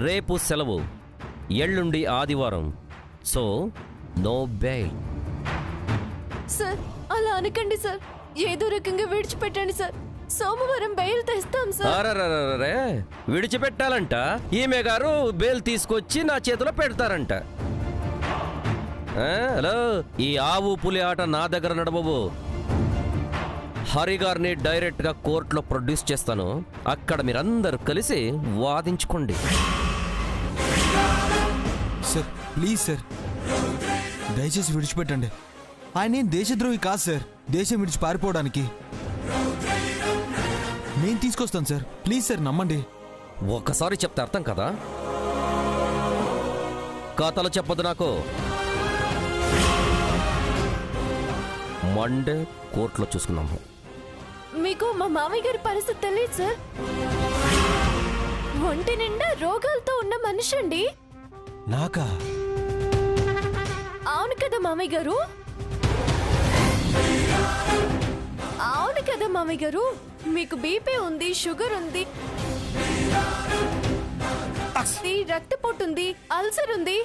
రేపు సెలవు, ఎల్లుండి ఆదివారం. So no bail. సార్ అలా అనకండి సార్, ఏదో రకంగా విడిచిపెట్టండి సార్. సోమవారం బెయిల్ తెస్తాం సార్. అరే విడిచిపెట్టాలంట. ఈమె గారు బెయిల్ తీసుకొచ్చి నా చేతిలో పెడతారంట. హలో, ఈ ఆవు పులి ఆట నా దగ్గర నడవవు. హరి గారిని డైరెక్ట్ గా కోర్టులో ప్రొడ్యూస్ చేస్తాను. అక్కడ మీరందరూ కలిసి వాదించుకోండి. సార్ ప్లీజ్ సార్, దయచేసి విడిచిపెట్టండి. ఆయన ఏం దేశద్రోహి కాదు సార్, దేశం విడిచి పారిపోవడానికి. నేను తీసుకొస్తాను సార్, ప్లీజ్ సార్ నమ్మండి. ఒక్కసారి చెప్తే అర్థం కదా. కథలు చెప్పదు నాకు. మండే కోర్టులో చూసుకున్నాము. మీకు మా మామయ్య గారి పరిస్థితి తెలియదు సార్. ఒంటి నిండా రోగాలతో ఉన్న మనిషి అండి. నాకా? అవును కదా మామయ్య గారు, అవును కదా మామయ్య గారు. మీకు బీపీ ఉంది, షుగర్ ఉంది, రక్తపోటు ఉంది, అల్సర్ ఉంది,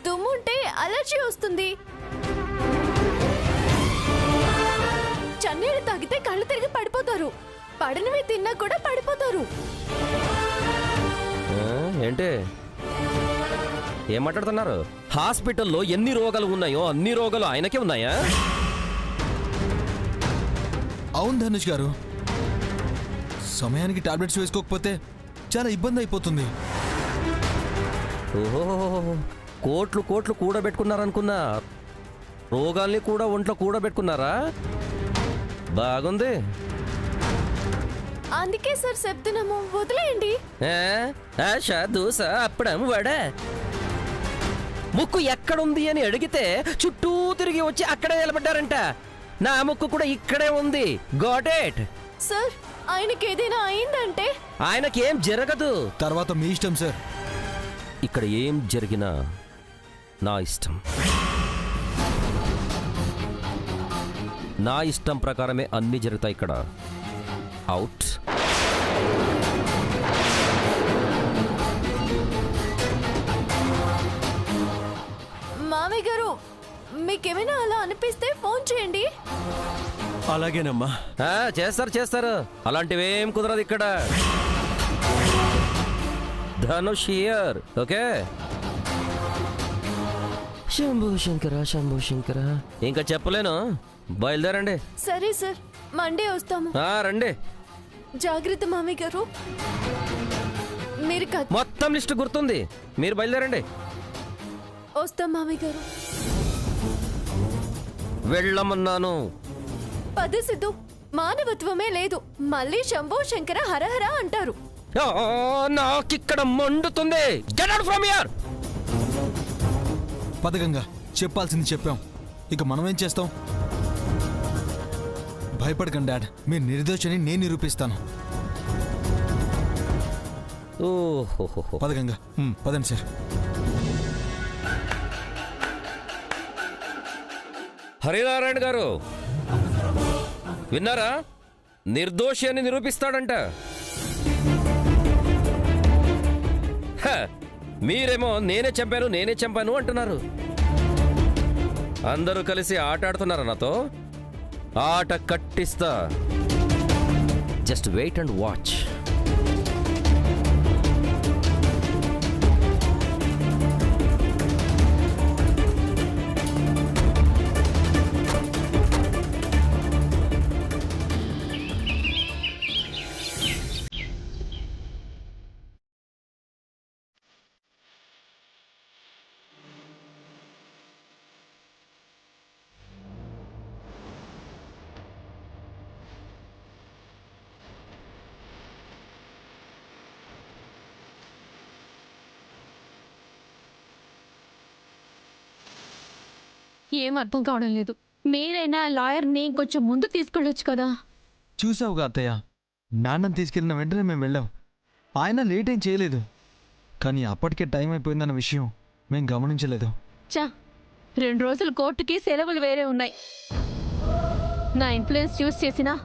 దుమ్ముంటే అలర్జీ వస్తుంది, చన్నీళ్ళు తాగితే కళ్ళు తిరిగి పడిపోతారు, పడనివి తిన్నా కూడా పడిపోతారు. ఏంటి ఏం మాట్లాడుతున్నారు? హాస్పిటల్లో ఎన్ని రోగాలు ఉన్నాయో అన్ని రోగాలు ఆయనకే ఉన్నాయా? అవును ధనుష్ గారు, సమయానికి టాబ్లెట్స్ వేసుకోకపోతే చాలా ఇబ్బంది అయిపోతుంది. ఓహో, కోట్లు కోట్లు కూడబెట్టుకున్నారనుకున్నా, రోగాల్ని కూడా ఒంట్లో కూడబెట్టుకున్నారా? బాగుంది. అందుకే సార్ చెప్తున్నాము, వదిలేయండి. ఆశ దోశ అప్పడం వడ. ముక్కు ఎక్కడుంది అని అడిగితే చుట్టూ తిరిగి వచ్చి అక్కడే నిలబడ్డారంట. నా ముక్కు కూడా ఇక్కడే ఉంది. Got it. సార్ ఆయనకి ఏదైనా అయిందంటే? ఆయనకేం జరగదు. తర్వాత మీ ఇష్టం సార్. ఇక్కడ ఏం జరిగినా నా ఇష్టం. నా ఇష్టం ప్రకారమే అన్ని జరుగుతాయి ఇక్కడ. అవుట్. మామయ్య గారు, మీకేమైనా అలా అనిపిస్తే ఫోన్ చేయండి. అలాగేనమ్మా. చేస్తారు చేస్తారు. అలాంటివేం కుదరదు ఇక్కడ. ధనుష్ హియర్. ఓకే. శంభూ శంకర శంభూ శంకర. ఇంకా చెప్పలేను. బయలుదేరండి. సరే సార్, మండే వస్తాము. రండి. జాగ్రత్త మామయ్య గారు. మీరు మొత్తం లిస్ట్ గుర్తుంది. మీరు బయలుదేరండి. వస్తాం మామయ్య గారు. వెళ్ళమన్నాను. పద సిద్ధు, మానవత్వమే లేదు. మళ్ళీ శంభో శంకర హరహర అంటారు. నాకిక్కడ మండుతుంది. Get out from here. పదగంగా చెప్పాల్సింది చెప్పాం, ఇక మనం ఏం చేస్తాం? భయపడకండి డాడ్, మీరు నిర్దోషని నేను నిరూపిస్తాను. పదగంగా పదండి సార్. హరినారాయణ గారు విన్నారా? నిర్దోషి అని నిరూపిస్తాడంట. మీరేమో నేనే చంపాను అంటున్నారు. అందరూ కలిసి ఆట ఆడుతున్నారా నాతో? ఆట కట్టిస్తా. Just wait and watch. ఏం అర్థం కావడం లేదు. మీరైనా లాయర్ని కొంచెం ముందు తీసుకెళ్ళొచ్చు కదా. చూసావుగా అత్తయ్య, నాన్నని తీసుకెళ్ళిన వెంటనే మేము వెళ్ళాం. ఆయన లేట్ ఏం చేయలేదు, కానీ అప్పటికే టైం అయిపోయిందన్న విషయం మేము గమనించలేదు. 2 రోజులు కోర్టుకి సెలవులు వేరే ఉన్నాయి. నా ఇన్ఫ్లుయెన్స్ యూజ్ చేసినా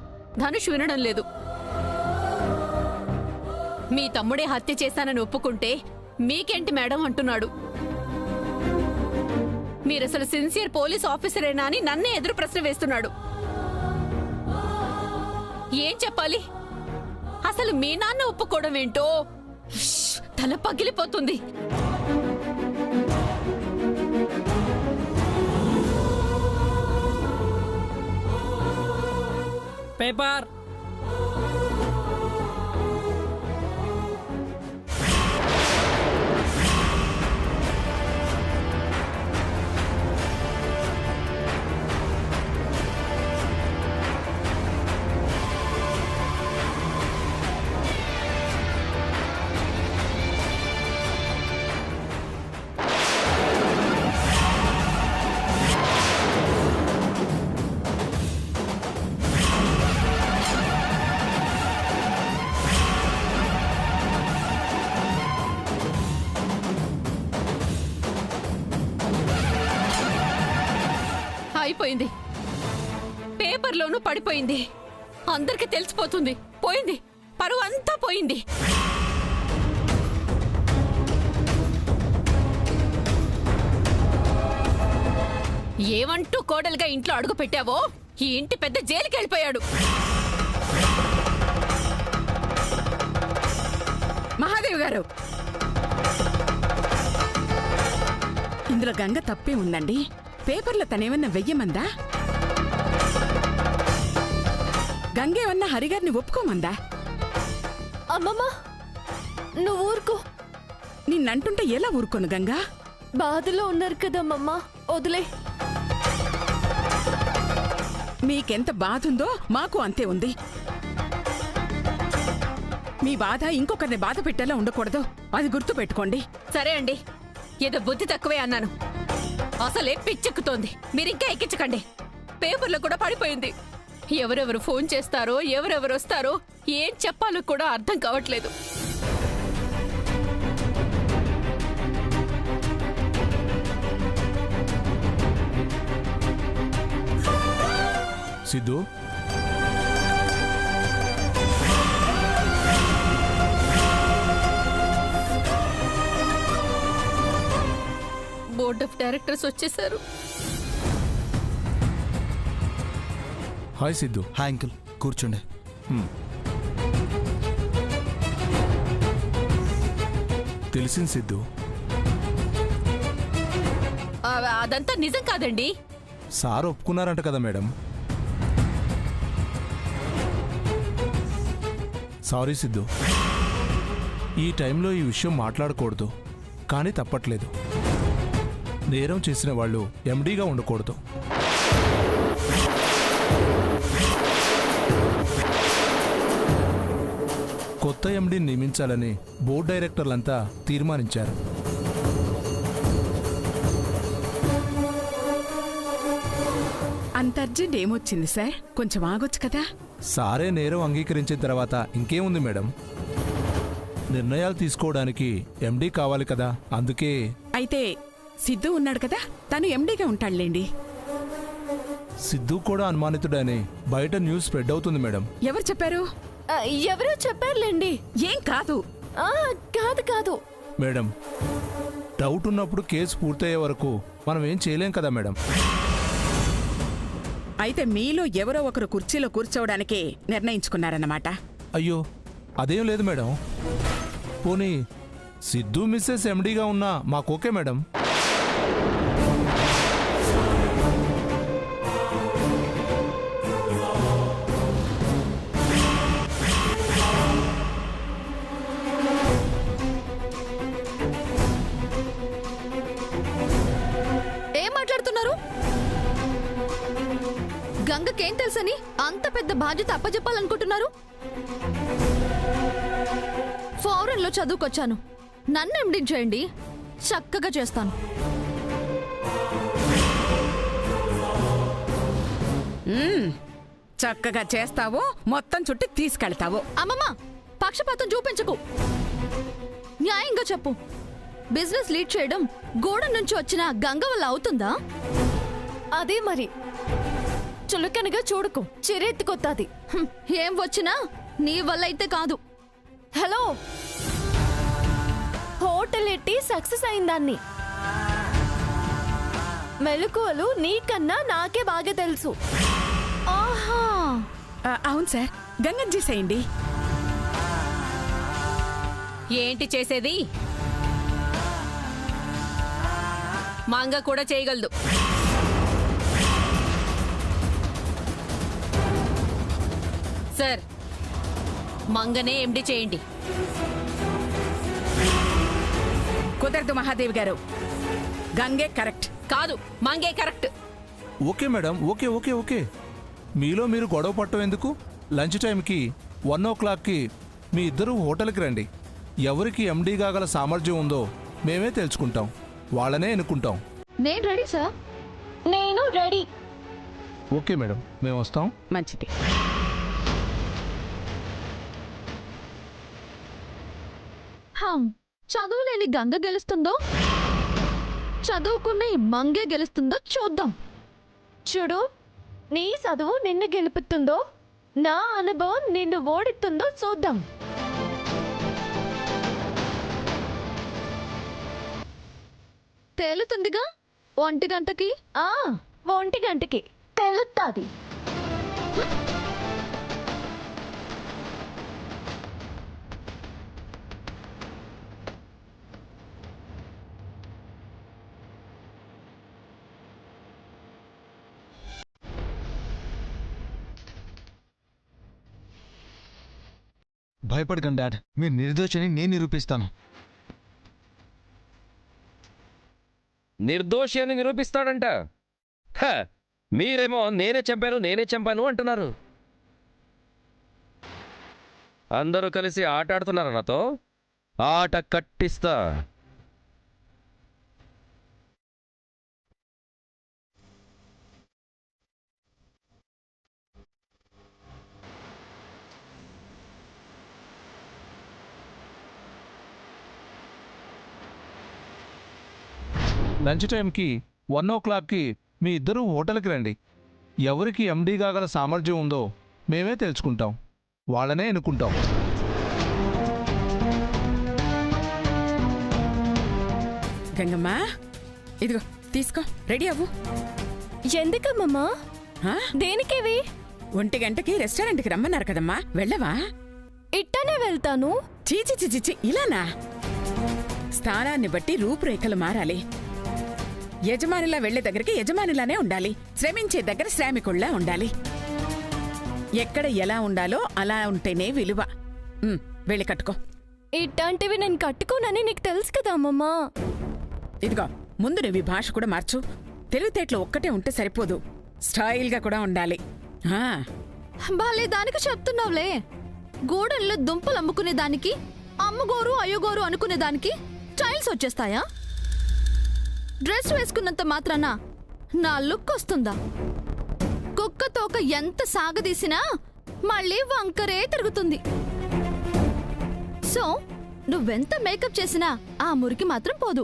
ధనుష్ వినడం లేదు. మీ తమ్ముడే హత్య చేశానని ఒప్పుకుంటే మీకేంటి మేడం అంటున్నాడు. మీరసలు సిన్సియర్ పోలీస్ ఆఫీసరేనా అని నన్నే ఎదురు ప్రశ్న వేస్తున్నాడు. ఏం చెప్పాలి? అసలు మీ నాన్న ఒప్పుకోవడం ఏంటో తల పగిలిపోతుంది. పేపర్ అయిపోయింది. పేపర్లోనూ పడిపోయింది. అందరికి తెలిసిపోతుంది. పోయింది, పరువు అంతా పోయింది. ఏమంటూ కోడలుగా ఇంట్లో అడుగు పెట్టావో ఈ ఇంటి పెద్ద జైలుకి వెళ్ళిపోయాడు. మహాదేవ్ గారు, ఇందులో గంగ తప్పే ఉందండి. పేపర్లో తనేమన్నా వెయ్యమందా? గంగేమన్నా హరిగారిని ఒప్పుకోమందా? అమ్మమ్మ నువ్వు ఊరుకో. నిన్నంటుంటే ఎలా ఊరుకోను గంగా? బాధలో ఉన్నారు కదమ్మమ్మ, వదిలే. మీకెంత బాధ ఉందో మాకు అంతే ఉంది. మీ బాధ ఇంకొకరిని బాధ పెట్టేలా ఉండకూడదు, అది గుర్తు పెట్టుకోండి. సరే అండి, ఏదో బుద్ధి తక్కువే అన్నాను. అసలే పిచ్చెక్కుతోంది. మీరింకా ఎక్కించకండి. పేపర్లో కూడా పడిపోయింది. ఎవరెవరు ఫోన్ చేస్తారో, ఎవరెవరు వస్తారో, ఏం చెప్పాలో కూడా అర్థం కావట్లేదు. సిద్ధు, బోర్డ్ ఆఫ్ డైరెక్టర్స్ వచ్చేసారు. హాయ్ సిద్ధు. హాయ్ అంకుల్, కూర్చోండి. తెలిసింది సిద్ధు. అదంతా నిజం కాదండి. సార్ ఒప్పుకున్నారంట కదా మేడం. సారీ సిద్ధు, ఈ టైంలో ఈ విషయం మాట్లాడకూడదు, కానీ తప్పట్లేదు. నేరం చేసిన వాళ్ళు ఎండీగా ఉండకూడదు. కొత్త ఎండీని నియమించాలని బోర్డు డైరెక్టర్లంతా తీర్మానించారు. అంత అర్జెంట్ ఏమొచ్చింది సార్? కొంచెం ఆగొచ్చు కదా. సారే నేరం అంగీకరించిన తర్వాత ఇంకేముంది మేడం, నిర్ణయాలు తీసుకోవడానికి ఎండీ కావాలి కదా, అందుకే. అయితే సిద్ధు ఉన్నాడు కదా, తను ఎండీగా ఉంటాడులేండి. సిద్ధు కూడా అనుమానితుడని బయట న్యూస్ స్ప్రెడ్ అవుతుంది మేడం. ఎవరు చెప్పారు? ఎవరో చెప్పారులేండి. ఏం కాదు. కాదు కాదు మేడం, డౌట్ ఉన్నప్పుడు కేసు పూర్తయ్యే వరకు మనం ఏం చేయలేం కదా మేడం. అయితే మీలో ఎవరో ఒకరు కుర్చీలో కూర్చోవడానికి నిర్ణయించుకున్నారన్నమాట. అయ్యో అదేం లేదు మేడం. పోనీ సిద్ధు మిస్సెస్ ఎండీగా ఉన్నా మాకు ఓకే మేడం. ఏం మాట్లాడుతున్నారు? గంగకేం తెలుసని అంత పెద్ద బాధ్యత అప్పజెప్పాలనుకుంటున్నారు? ఫారెన్ లో చదువుకొచ్చాను, నన్ను ఎండించేయండి, చక్కగా చేస్తాను. చక్కగా చేస్తావో మొత్తం చుట్టి తీసుకెళ్తావో. అమ్మమ్మ పక్షపాతం చూపించకు, న్యాయంగా చెప్పు. బిజినెస్ లీడ్ చేయడం గోడ నుంచి వచ్చిన గంగ వల్ల అవుతుందా? అదే మరి, చులకనగా చూడకు, చిరెత్తుకొత్తాది. ఏం వచ్చినా నీ వల్ల అయితే కాదు. హలో, హోటల్ బయలెట్టి సక్సెస్ అయిందాన్ని. మెలకువలు నీకన్నా నాకే బాగా తెలుసు. ఆహా, అవును సార్, గంగం చేసేయండి. ఏంటి చేసేది? మంగ కూడా చేయగలదు. సార్, మంగనే ఎండి చేయండి. కుదరదు మహాదేవి గారు, గంగే కరెక్ట్. కాదు, మంగే correct. Okay madam, okay okay okay. మీలో మీరు గొడవ పట్టం ఎందుకు? లంచ్ టైంకి 1 o'clockకి మీ ఇద్దరు హోటల్కి రండి. ఎవరికి ఎండీ కాగల సామర్థ్యం ఉందో మేమే తెలుసుకుంటాం, వాళ్ళనే ఎన్నుకుంటాం. నేను రెడీ సార్, నేను రెడీ. ఓకే మేడం, మేము వస్తాం. మంచిది. చదువులేని గంగ గెలుస్తుందో, చదువుకున్న ఈ మంగే గెలుస్తుందో చూద్దాం. చూడు, నీ చదువు నిన్ను గెలుపుతుందో, నా అనుభవం నిన్ను ఓడిస్తుందో చూద్దాం. తేలుతుందిగా 1 గంటకి. 1 గంటకి తెలుస్తుంది. భయపడకండి డాడ్, మీరు నిర్దోషని నేను నిరూపిస్తాను. నిర్దోషి అని నిరూపిస్తాడంట. హ, మీరేమో నేనే చంపాను అంటున్నారు. అందరూ కలిసి ఆట ఆడుతున్నారు నాతో. ఆట కట్టిస్తా. లంచ్ టైంకి 1 o'clockకి మీ ఇద్దరు హోటల్కి రండి. ఎవరికి ఎండీ కాగల సామర్థ్యం ఉందో మేమే తెలుసుకుంటాం, వాళ్ళనే ఎన్నుకుంటాం. గంగమ్మ, ఇదిగో తీసుకో, రెడీ అవ్వు. ఎందుకమ్మమ్మా? ఆ? దేనికేవి? 1 గంటకి రెస్టారెంట్కి రమ్మన్నారు కదమ్మా, వెళ్ళవా? ఇట్టనే వెళ్తాను. చీచి చిచి, ఇలానా? స్థానాన్ని బట్టి రూపురేఖలు మారాలి. యజమానిలా వెళ్లే దగ్గరికి యజమానిలానే ఉండాలి, శ్రమించే దగ్గర శ్రామికుల్లా ఉండాలి. ఎక్కడ ఎలా ఉండాలో అలా ఉంటేనే విలువ. వెళ్ళి కట్టుకో. ఇట్లాంటివి నేను కట్టుకోనని నీకు తెలుసు కదా అమ్మమ్మా. ఇదిగో, ముందు నువ్వు ఈ భాష కూడా మార్చు. తెలివితేటలు ఒక్కటే ఉంటే సరిపోదు, స్టైల్గా కూడా ఉండాలి. బాలే దానికి చెప్తున్నావులే. గూడెల్లో దుంపలు అమ్ముకునే దానికి, అమ్మగోరు అయ్యగోరు అనుకునే దానికి స్టైల్స్ వచ్చేస్తాయా? డ్రెస్ వేసుకున్నంత మాత్రాన నా లుక్ వస్తుందా? కుక్క తోక ఎంత సాగదీసినా మళ్ళీ వంకరే తిరుగుతుంది. సో నువ్వెంత మేకప్ చేసినా ఆ మురికి మాత్రం పోదు.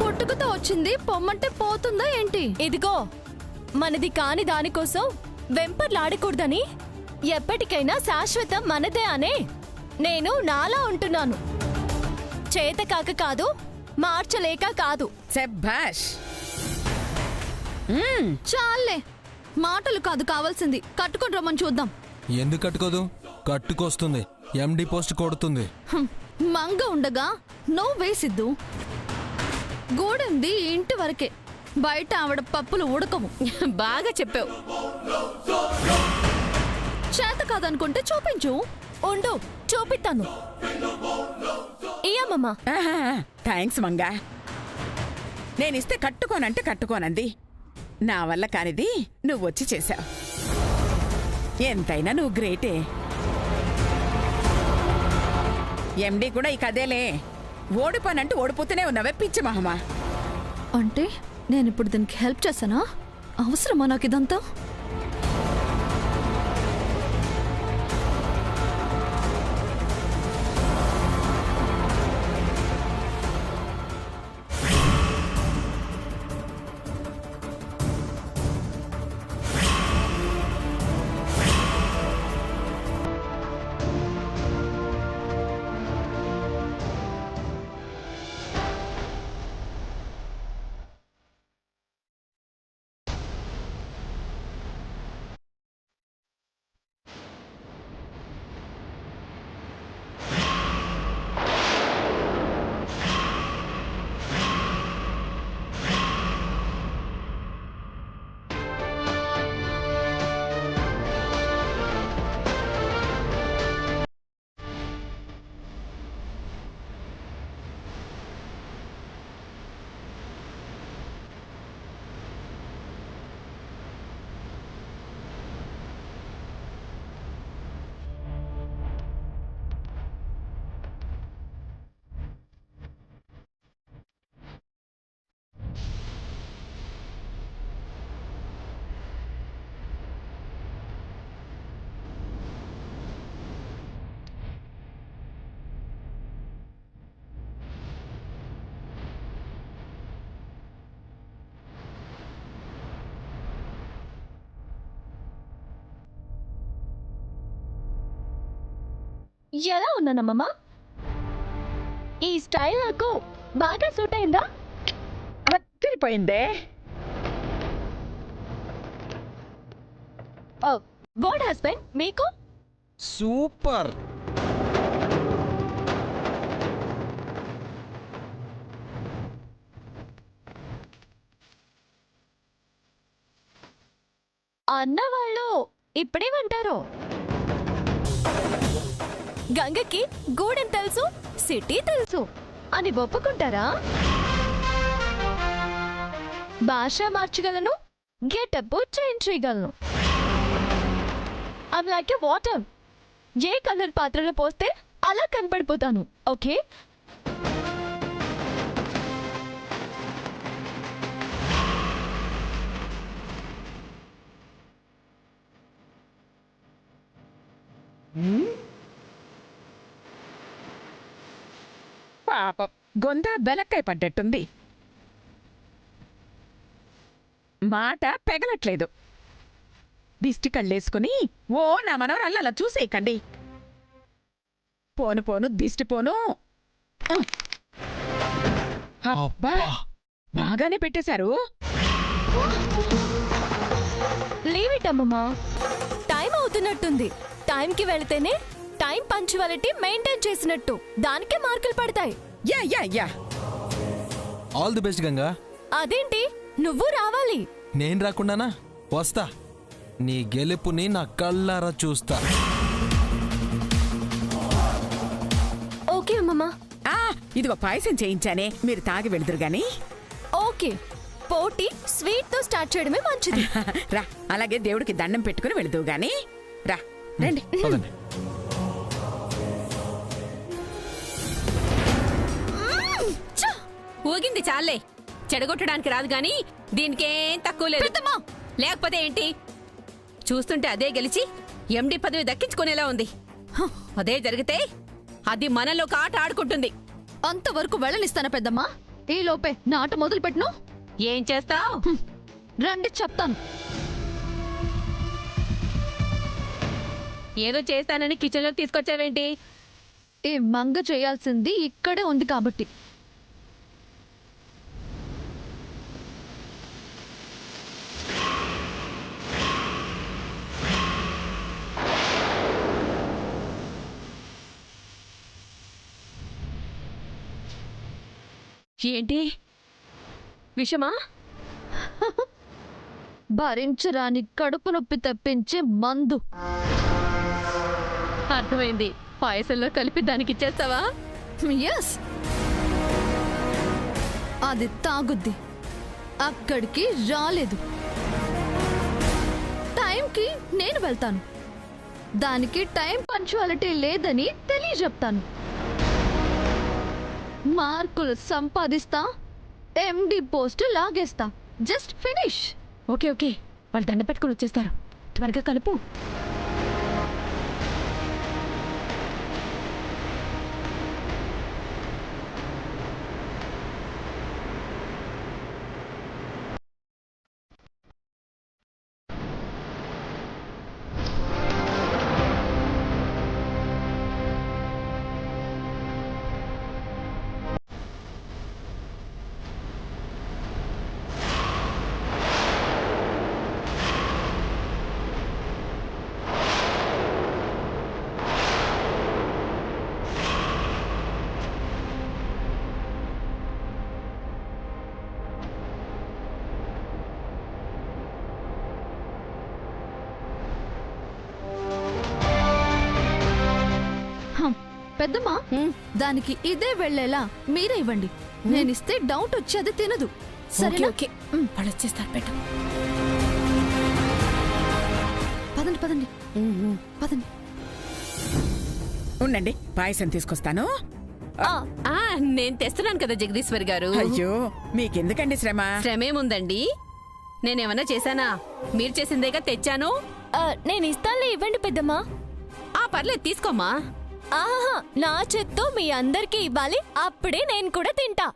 పుట్టుకతో వచ్చింది పొమ్మంటే పోతుందా ఏంటి? ఇదిగో, మనది కాని దానికోసం వెంపర్లాడకూడదని, ఎప్పటికైనా శాశ్వతం మనదే అనే నేను నాలా ఉంటున్నాను. చేతకాక కాదు, మార్చలేక కాదు. శభాష్. చాలే, మాటలు కాదు కావాల్సింది, కట్టుకొని రమ్మని చూద్దాం. ఎందుకు కట్టుకోదు? కట్టుకొస్తుంది, ఎండి పోస్ట్ కొడుతుంది. మంగ ఉండగా నువ్వే సిద్ధు. గూడెంది ఇంటి వరకే, బయట ఆవిడ పప్పులు ఉడకవు. బాగా చెప్పావు. చేత కాదనుకుంటే చూపించు. ఉండు, చూపిస్తాను. ఇయ్యమ్మా. థ్యాంక్స్ మంగా. నేనిస్తే కట్టుకోనంటే కట్టుకోనంది. నా వల్ల కానిది నువ్వొచ్చి చేశావు. ఎంతైనా నువ్వు గ్రేటే. ఎండి కూడా ఈ కదేలే. ఓడిపోనంటూ ఓడిపోతూనే ఉన్నావే పిచ్చి మహమా. అంటే నేనిప్పుడు దీనికి హెల్ప్ చేశానా? అవసరమా నాకు ఇదంతా? ఎలా ఉన్నానమ్మమ్మ? ఈ స్టైల్ నాకు బాగా సూట్ అయిందా? తిరిపోయిందే. వాట్ హస్బెండ్ మీకు? సూపర్. అన్న వాళ్ళు ఇప్పుడేమంటారు? గంగకి గూడెం తెలుసు, సిటీ తెలుసు అని ఒప్పుకుంటారా? భాష మార్చగలను, గెటప్ చేంజ్ చేయగలను. I'm like a water. A colour పాత్రలో పోస్తే అలా కనపడిపోతాను. ఓకే, పాపం గొంత బెలక్కాయ పడ్డట్టుంది. మాట పెగలట్లేదు. దిష్టి కళ్ళేసుకుని ఓ నా మనవరాళ్ళు అలా చూసేయకండి. పోను పోను దిష్టి పోను. అబ్బా, బాగానే పెట్టేశారు. లీవ్ ఇట్ అమ్మమ్మా. టైం అవుతున్నట్టుంది. టైంకి వెళితేనే టైం పంచువాలిటీ మెయింటైన్ చేసినట్టు. దానికే మార్కులు పడతాయి. Yeah yeah yeah. All the best Ganga. అదేంటి, నువ్వు రావాలి. నేను రాకుండానా? వస్తా. నీ గెలుపుని నా కళ్ళారా చూస్తా. ఓకే అమ్మమ్మా. ఇదిగో పాయసం చేయించానే, మీరు తాగి వెళుదురు గాని. ఓకే, పోటీ స్వీట్ తో స్టార్ట్ చేయడమే మంచిది. రా, అలాగే దేవుడికి దండం పెట్టుకుని వెళుదువు గాని. రా రండి. పదండి. ఊగింది చాలే, చెడగొట్టడానికి రాదు గాని దీనికేం తక్కువ లేదు. లేకపోతే ఏంటి, చూస్తుంటే అదే గెలిచి ఎండి పదవి దక్కించుకునేలా ఉంది. అదే జరిగితే అది మనలో ఒక ఆట ఆడుకుంటుంది. అంతవరకు వెళ్ళనిస్తానా పెద్దమ్మా? ఈ లోపే నా ఆట మొదలు పెట్టను. ఏం చేస్తావు? రండి చెప్తాను. ఏదో చేస్తానని కిచెన్ లోకి తీసుకొచ్చావేంటి? ఈ మంగ చేయాల్సింది ఇక్కడే ఉంది కాబట్టి. ఏంటి విషమా? భరించరాని కడుపు నొప్పి తెప్పించే మందు. అర్థమైంది. పాయసంలో కలిపి దానికి ఇచ్చేస్తావా? ఎస్, అది తాగుద్ది. అక్కడికి రాలేదు. టైంకి నేను వెళ్తాను. దానికి టైం పంచువాలిటీ లేదని తెలియజెప్తాను. మార్కులు సంపాదిస్తా, ఎండి పోస్ట్ లాగేస్తా. Just finish. ఓకే ఓకే, వాళ్ళు దండ పెట్టుకుని వచ్చేస్తారు. త్వరగా కలుపు. పెద్దమ్మా, దానికి ఇదే వెళ్ళేలా మీరే ఇవ్వండి. నేనిస్తే డౌట్ వచ్చి అది తినదు. సరేనా? ఓకే, వాళ్ళు వచ్చేస్తారు. పెట్టు. పదండి పదండి పదండి. ఉండండి, పాయసం తీసుకొస్తాను. నేను తెస్తున్నాను కదా జగదీశ్వరి గారు. అయ్యో, మీకెందుకండి శ్రమ? శ్రమేముందండి, నేనేమన్నా చేశానా? మీరు చేసిందేగా తెచ్చాను. నేను ఇస్తానులే, ఇవ్వండి పెద్దమ్మా. పర్లేదు, తీసుకోమ్మా. ఆహా, నా చేత్తో మీ అందరికీ ఇవ్వాలి. అప్పుడే నేను కూడా తింటా.